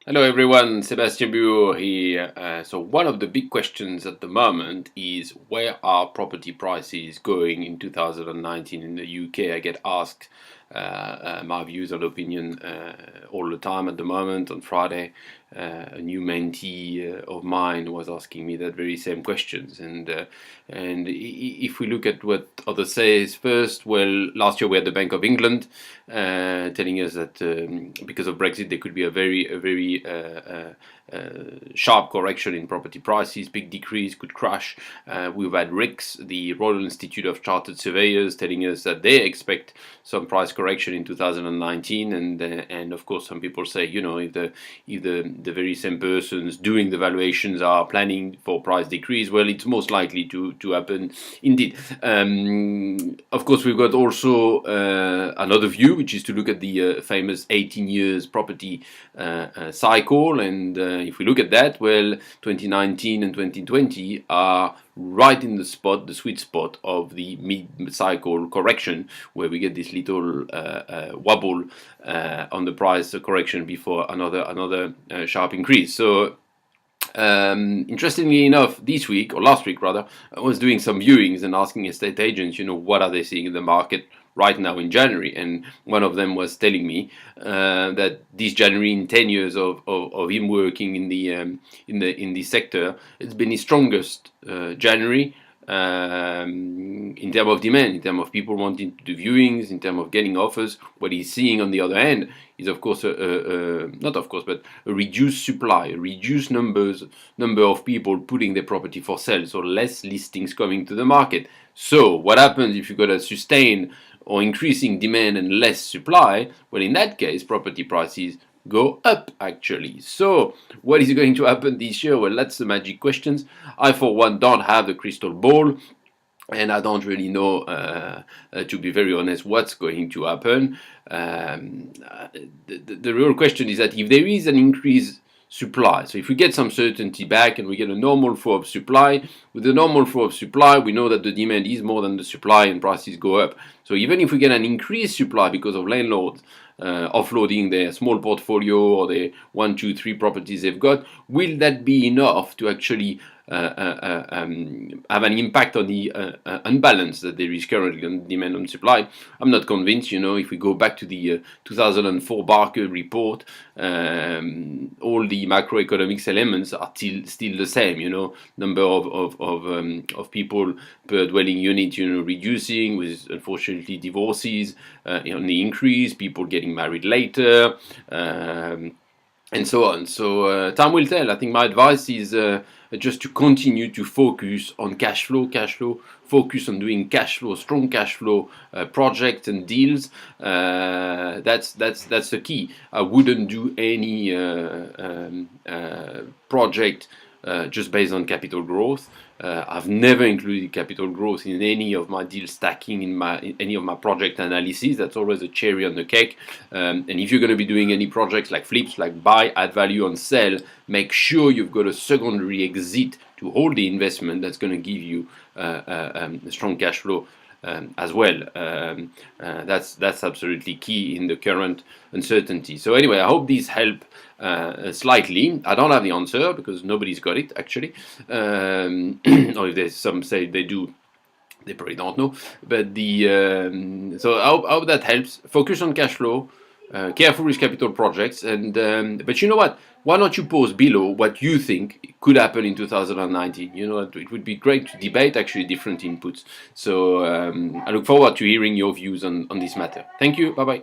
Hello everyone, Sebastian Bureau here. So one of the big questions at the moment is where are property prices going in 2019 in the UK? I get asked my views and opinion all the time at the moment. On Friday, a new mentee of mine was asking me that very same questions. If we look at what others say is first, well, last year we had the Bank of England telling us that because of Brexit there could be a very sharp correction in property prices, big decrease, could crash. We've had RICS, the Royal Institute of Chartered Surveyors, telling us that they expect some price correction in 2019, and of course some people say, you know, if the very same persons doing the valuations are planning for price decrease, well, it's most likely to happen indeed. Of course, we've got also another view, which is to look at the famous 18 years property cycle, and if we look at that, well, 2019 and 2020 are right in the spot, the sweet spot of the mid-cycle correction, where we get this little wobble on the price correction before another sharp increase. So interestingly enough, this week, or last week rather, I was doing some viewings and asking estate agents, you know, what are they seeing in the market right now in January, and one of them was telling me that this January, in 10 years of him working in the sector, it's been his strongest January in terms of demand, in terms of people wanting to do viewings, in terms of getting offers. What he's seeing on the other hand is, of course, not of course, but a reduced supply, a reduced number of people putting their property for sale, so less listings coming to the market. So what happens if you've got a sustained or increasing demand and less supply? Well, in that case, property prices go up actually. So what is going to happen this year? Well, that's the magic questions. I for one don't have the crystal ball, and I don't really know, to be very honest, what's going to happen. The real question is that if there is an increased supply, so if we get some certainty back and we get a normal flow of supply, with the normal flow of supply, we know that the demand is more than the supply and prices go up. So even if we get an increased supply because of landlords offloading their small portfolio or their 1, 2, 3 properties they've got, will that be enough to actually have an impact on the unbalance that there is currently on demand and supply? I'm not convinced. You know, if we go back to the 2004 Barker report, all the macroeconomics elements are still the same. You know, number of people per dwelling unit, you know, reducing, with unfortunately divorces on the increase, people getting married later, and so on. So time will tell. I think my advice is just to continue to focus on cash flow, focus on doing cash flow, strong cash flow projects and deals. That's the key. I wouldn't do any project just based on capital growth. I've never included capital growth in any of my deal stacking, in any of my project analysis. That's always a cherry on the cake. And if you're going to be doing any projects like flips, like buy, add value, and sell, make sure you've got a secondary exit to hold the investment that's going to give you a strong cash flow as well. That's absolutely key in the current uncertainty. So anyway, I hope these help slightly. I don't have the answer because nobody's got it actually. Or if there's some say they do, they probably don't know. But so I hope that helps. Focus on cash flow. Careful with capital projects, and but you know what? Why don't you post below what you think could happen in 2019? You know, it would be great to debate actually different inputs. So I look forward to hearing your views on this matter. Thank you. Bye bye.